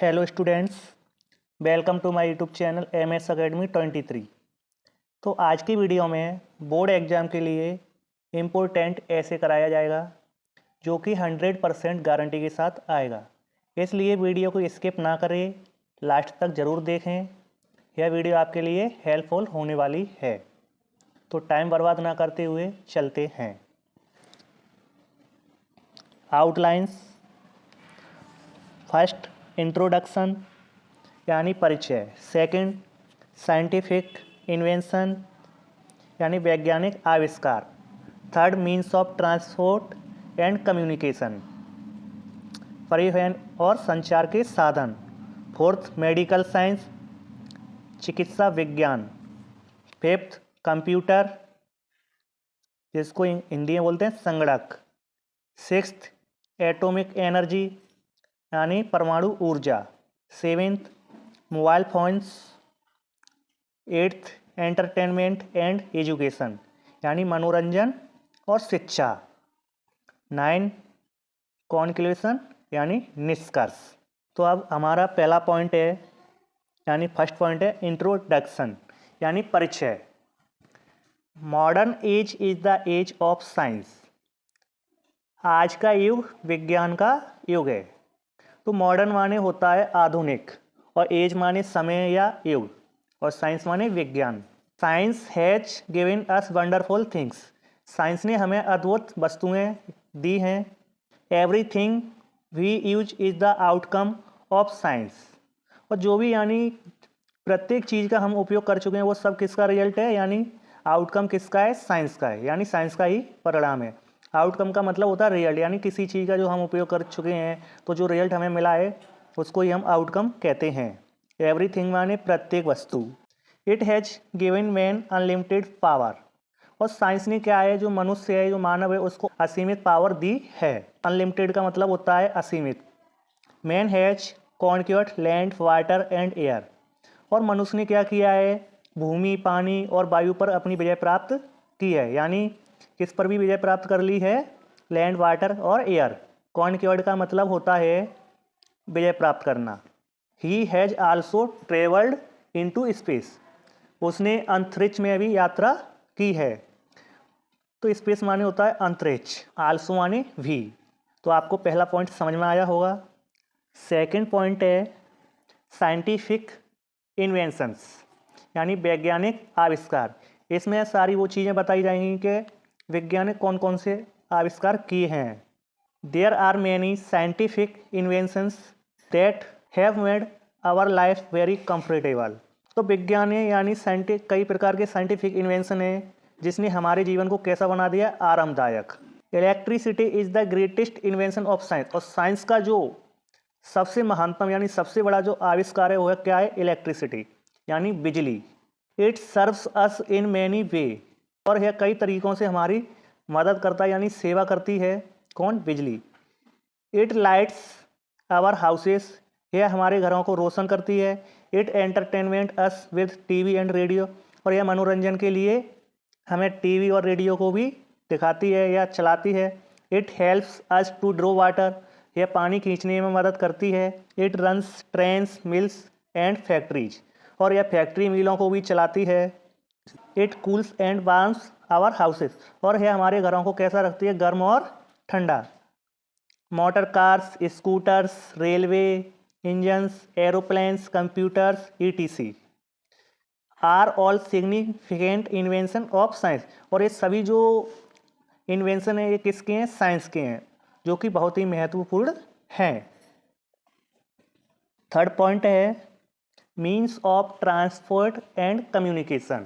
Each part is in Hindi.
Hello students, welcome to my YouTube channel MS Academy 23। तो आज की वीडियो में बोर्ड एग्ज़ाम के लिए इम्पोर्टेंट ऐसे कराया जाएगा जो कि 100% गारंटी के साथ आएगा। इसलिए वीडियो को स्किप ना करें, लास्ट तक ज़रूर देखें। यह वीडियो आपके लिए हेल्पफुल होने वाली है। तो टाइम बर्बाद ना करते हुए चलते हैं। आउटलाइंस। फर्स्ट, इंट्रोडक्शन यानी परिचय। सेकंड, साइंटिफिक इन्वेंशन यानी वैज्ञानिक आविष्कार। Third, means of transport and communication, परिवहन और संचार के साधन। फोर्थ, मेडिकल साइंस, चिकित्सा विज्ञान। फिफ्थ, कंप्यूटर, जिसको हिंदी में बोलते हैं संगणक। सिक्स्थ, एटॉमिक एनर्जी यानी परमाणु ऊर्जा। Seventh, mobile phones. Eighth, entertainment and education यानी मनोरंजन और शिक्षा। 9, कॉन्क्लूजन यानी निष्कर्ष। तो अब हमारा पहला पॉइंट है यानी फर्स्ट पॉइंट है इंट्रोडक्शन यानी परिचय। Modern age is the age of science. आज का युग विज्ञान का युग है। तो मॉडर्न माने होता है आधुनिक, और एज माने समय या युग, और साइंस माने विज्ञान। Science has given us wonderful things. Science ने हमें अद्भुत वस्तुएं दी हैं। Everything we use is the outcome of science. और जो भी यानी प्रत्येक चीज़ का हम उपयोग कर चुके हैं वो सब किसका रिजल्ट है, यानी आउटकम किसका है, साइंस का है, यानी साइंस का ही परिणाम है। आउटकम का मतलब होता है रिजल्ट, यानी किसी चीज़ का जो हम उपयोग कर चुके हैं तो जो रिजल्ट हमें मिला है उसको ही हम आउटकम कहते हैं। एवरीथिंग माने प्रत्येक वस्तु। It has given man unlimited power. और साइंस ने क्या है, जो मनुष्य है, जो मानव है, उसको असीमित पावर दी है। अनलिमिटेड का मतलब होता है असीमित। Man has conquered land, water and air. और मनुष्य ने क्या किया है, भूमि, पानी और वायु पर अपनी विजय प्राप्त की है। यानी किस पर भी विजय प्राप्त कर ली है, लैंड, वाटर और एयर। कॉन्क्वर्ड का मतलब होता है विजय प्राप्त करना। He has also travelled into space. उसने अंतरिक्ष में भी यात्रा की है। तो स्पेस माने होता है अंतरिक्ष, आल्सो माने भी। तो आपको पहला पॉइंट समझ में आया होगा। सेकंड पॉइंट है साइंटिफिक इन्वेंशंस यानी वैज्ञानिक आविष्कार। इसमें सारी वो चीज़ें बताई जाएंगी कि वैज्ञानिक कौन कौन से आविष्कार किए हैं। There are many scientific inventions that have made our life very comfortable. तो विज्ञान है यानी कई प्रकार के साइंटिफिक इन्वेंशन हैं जिसने हमारे जीवन को कैसा बना दिया, आरामदायक। Electricity is the greatest invention of science. और साइंस का जो सबसे महानतम यानी सबसे बड़ा जो आविष्कार है वह क्या है, इलेक्ट्रिसिटी यानी बिजली। It serves us in many way. और यह कई तरीकों से हमारी मदद करता है यानी सेवा करती है। कौन, बिजली। It lights our houses. यह हमारे घरों को रोशन करती है। It entertainment us with TV and radio. और यह मनोरंजन के लिए हमें टीवी और रेडियो को भी दिखाती है या चलाती है। It helps us to draw water. यह पानी खींचने में मदद करती है। It runs trains, mills and factories. और यह फैक्ट्री मिलों को भी चलाती है। It cools and warms our houses. और यह हमारे घरों को कैसा रखती है, गर्म और ठंडा। Motor cars, scooters, railway engines, aeroplanes, computers ETC are all significant invention of science. और ये सभी जो इन्वेंशन है ये किसके हैं, साइंस के हैं, जो कि बहुत ही महत्वपूर्ण हैं। थर्ड पॉइंट है means of transport and communication,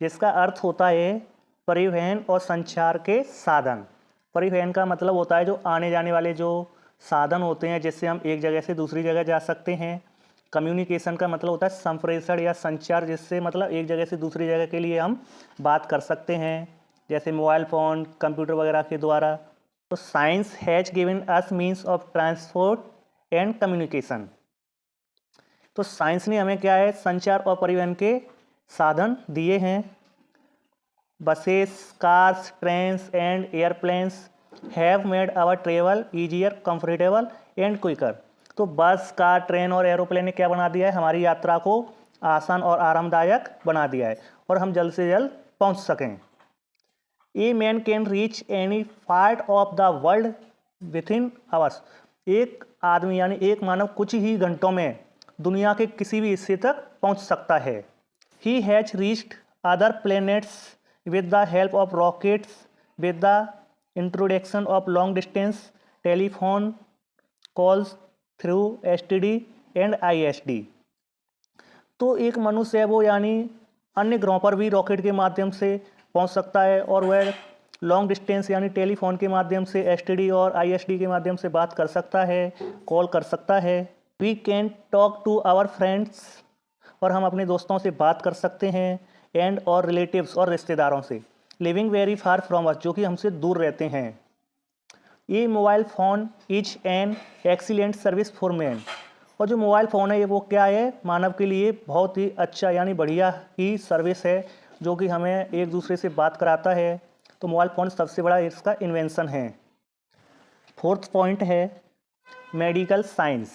जिसका अर्थ होता है परिवहन और संचार के साधन। परिवहन का मतलब होता है जो आने जाने वाले जो साधन होते हैं जिससे हम एक जगह से दूसरी जगह जा सकते हैं। कम्युनिकेशन का मतलब होता है संप्रेषण या संचार, जिससे मतलब एक जगह से दूसरी जगह के लिए हम बात कर सकते हैं, जैसे मोबाइल फ़ोन, कंप्यूटर वगैरह के द्वारा। तो science has given us means of transport and communication. तो साइंस ने हमें क्या है, संचार और परिवहन के साधन दिए हैं। Buses, cars, trains and aeroplanes have made our travel easier, comfortable and quicker. तो बस, कार, ट्रेन और एरोप्लेन ने क्या बना दिया है, हमारी यात्रा को आसान और आरामदायक बना दिया है और हम जल्द से जल्द पहुंच सकें। A man can reach any part of the world with in hours. एक आदमी यानी एक मानव कुछ ही घंटों में दुनिया के किसी भी हिस्से तक पहुंच सकता है। He has reached other planets with the help of rockets with the introduction of long distance telephone calls through STD and ISD। तो एक मनुष्य है वो यानी अन्य ग्रहों पर भी रॉकेट के माध्यम से पहुंच सकता है और वह लॉन्ग डिस्टेंस यानी टेलीफोन के माध्यम से STD और ISD के माध्यम से बात कर सकता है, कॉल कर सकता है। We can talk to our friends, और हम अपने दोस्तों से बात कर सकते हैं, एंड और रिलेटिव्स और रिश्तेदारों से, living very far from us, जो कि हमसे दूर रहते हैं। ये mobile phone is an excellent service for man. और जो मोबाइल फ़ोन है ये वो क्या है, मानव के लिए बहुत ही अच्छा यानी बढ़िया ही सर्विस है, जो कि हमें एक दूसरे से बात कराता है। तो मोबाइल फ़ोन सबसे बड़ा इसका इन्वेंशन है। फोर्थ पॉइंट है मेडिकल साइंस।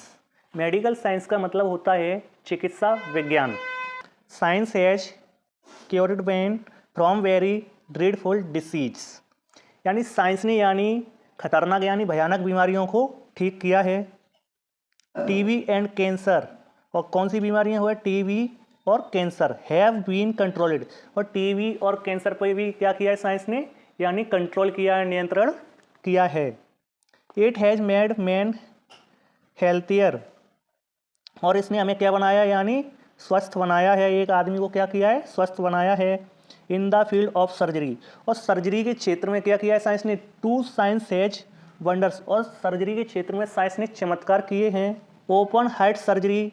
मेडिकल साइंस का मतलब होता है चिकित्सा विज्ञान। Science has cured man from very dreadful disease. यानी साइंस ने यानी खतरनाक यानी भयानक बीमारियों को ठीक किया है। टीबी एंड कैंसर, और कौन सी बीमारियां हुआ, टीबी और कैंसर हैव बीन कंट्रोल्ड। और टीबी और कैंसर पर भी क्या किया है साइंस ने, यानी कंट्रोल किया है, नियंत्रण किया है। It has made man healthier, और इसने हमें क्या बनाया, यानी स्वस्थ बनाया है। एक आदमी को क्या किया है, स्वस्थ बनाया है। In the field of surgery, और सर्जरी के क्षेत्र में क्या किया है साइंस ने, टू साइंस हैज वंडर्स, और सर्जरी के क्षेत्र में साइंस ने चमत्कार किए हैं। Open heart surgery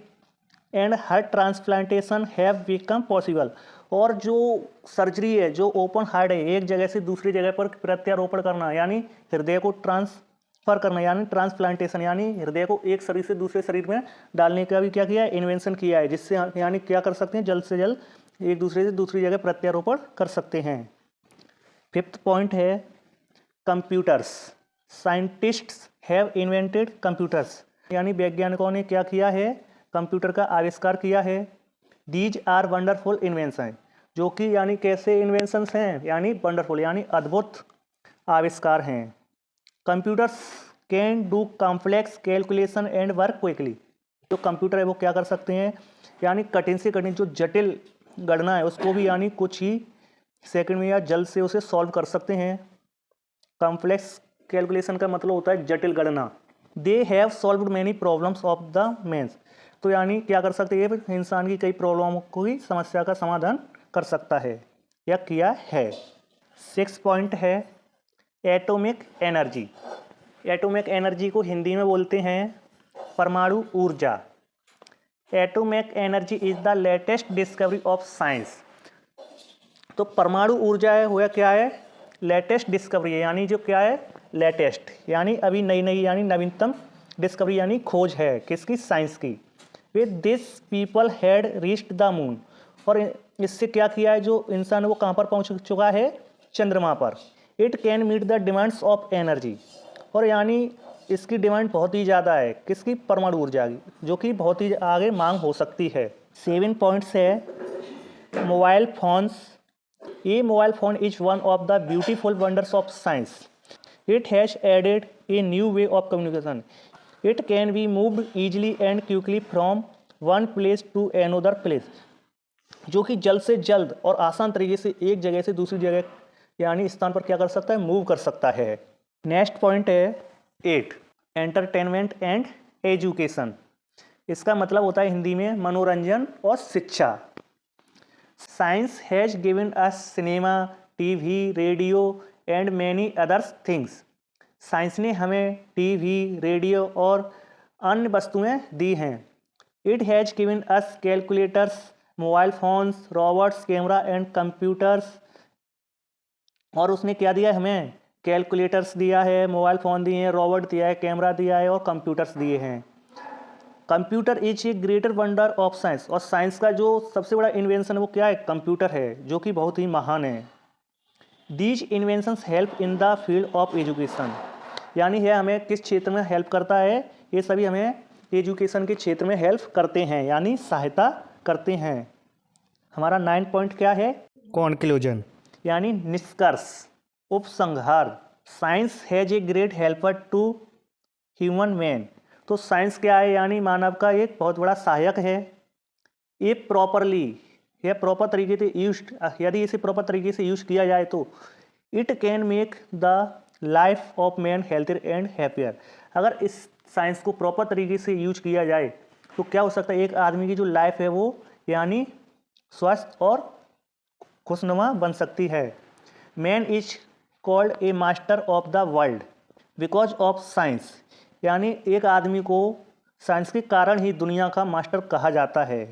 and heart transplantation have become possible. और जो सर्जरी है, जो ओपन हार्ट है, एक जगह से दूसरी जगह पर प्रत्यारोपण करना, यानी हृदय को ट्रांसफर करना, यानी ट्रांसप्लांटेशन, यानी हृदय को एक शरीर से दूसरे शरीर में डालने का भी क्या किया है, इन्वेंशन किया है, जिससे यानी क्या कर सकते हैं, जल्द से जल्द एक दूसरे से दूसरी जगह प्रत्यारोपण कर सकते हैं। फिफ्थ पॉइंट है computers. Scientists have invented computers, यानी वैज्ञानिकों ने क्या किया है, कंप्यूटर का आविष्कार किया है। दीज आर वंडरफुल इन्वेंशन, जो कि यानी कैसे इन्वेंशंस हैं, यानी वंडरफुल यानी अद्भुत आविष्कार हैं। Computers can do complex calculation and work quickly. जो कंप्यूटर है वो क्या कर सकते हैं, यानी कठिन से कठिन जो जटिल गणना है उसको भी यानी कुछ ही सेकंड में या जल्द से उसे सॉल्व कर सकते हैं। कॉम्प्लेक्स कैलकुलेशन का मतलब होता है जटिल गणना। They have solved many problems of the man's, तो यानी क्या कर सकते हैं, इंसान की कई प्रॉब्लमों को ही समस्या का समाधान कर सकता है या किया है। 6 पॉइंट है एटॉमिक एनर्जी। एटॉमिक एनर्जी को हिंदी में बोलते हैं परमाणु ऊर्जा। Atomic energy is the latest discovery of science. तो परमाणु ऊर्जा है हुआ क्या है, लेटेस्ट डिस्कवरी है, यानी जो क्या है, लेटेस्ट यानी अभी नई नई यानी नवीनतम डिस्कवरी यानी खोज है, किसकी, साइंस की। With this people had reached the moon, और इससे क्या किया है, जो इंसान वो कहाँ पर पहुँच चुका है, चंद्रमा पर। It can meet the demands of energy, और यानी इसकी डिमांड बहुत ही ज़्यादा है, किसकी, परमाणु ऊर्जा की, जो कि बहुत ही आगे मांग हो सकती है। 7 पॉइंट्स है मोबाइल फोन्स। ये mobile phone is one of the beautiful wonders of science. It has added a new way of communication. It can be moved easily and quickly from one place to another place, जो कि जल्द से जल्द और आसान तरीके से एक जगह से दूसरी जगह यानी स्थान पर क्या कर सकता है, मूव कर सकता है। नेक्स्ट पॉइंट है 8 एंटरटेनमेंट एंड एजुकेशन। इसका मतलब होता है हिंदी में मनोरंजन और शिक्षा। Science has given us cinema, TV, radio and many others things. Science ने हमें टीवी, रेडियो और अन्य वस्तुएं दी हैं। It has given us calculators, mobile phones, robots, camera and computers. और उसने क्या दिया हमें, कैलकुलेटर्स दिया है, मोबाइल फ़ोन दिए हैं, रोबोट दिया है, कैमरा दिया है और कंप्यूटर्स दिए हैं। Computer is a greater wonder of science, और साइंस का जो सबसे बड़ा इन्वेंशन है वो क्या है, कंप्यूटर है, जो कि बहुत ही महान है। These inventions help in the field of education, यानी है हमें किस क्षेत्र में हेल्प करता है, ये सभी हमें एजुकेशन के क्षेत्र में हेल्प करते हैं यानी सहायता करते हैं। हमारा 9 पॉइंट क्या है? कॉन्क्लूजन यानी निष्कर्ष, उपसंहार। Science has a great helper to human man. तो साइंस क्या है? यानी मानव का एक बहुत बड़ा सहायक है। ये प्रॉपरली, यह प्रॉपर तरीके से यूज्ड, यदि इसे प्रॉपर तरीके से यूज किया जाए तो it can make the life of man healthier and happier. अगर इस साइंस को प्रॉपर तरीके से यूज किया जाए तो क्या हो सकता है? एक आदमी की जो लाइफ है वो यानी स्वस्थ और खुशनुमा बन सकती है। Man is called a master of the world because of science. यानी एक आदमी को साइंस के कारण ही दुनिया का मास्टर कहा जाता है।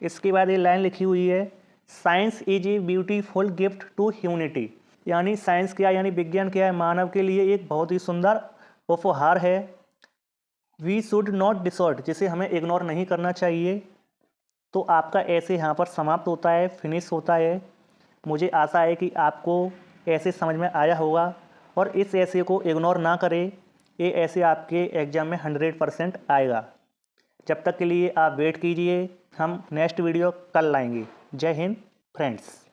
इसके बाद ये लाइन लिखी हुई है, science is a beautiful gift to humanity. यानी साइंस क्या, यानी विज्ञान क्या है? मानव के लिए एक बहुत ही सुंदर उपहार है। वी शुड नॉट डिसॉर्ड, जिसे हमें इग्नोर नहीं करना चाहिए। तो आपका ऐसे यहाँ पर समाप्त होता है, फिनिश होता है। मुझे आशा है कि आपको ऐसे समझ में आया होगा और इस ऐसे को इग्नोर ना करें। ये ऐसे आपके एग्ज़ाम में 100% आएगा। जब तक के लिए आप वेट कीजिए, हम नेक्स्ट वीडियो कल लाएंगे। जय हिंद फ्रेंड्स।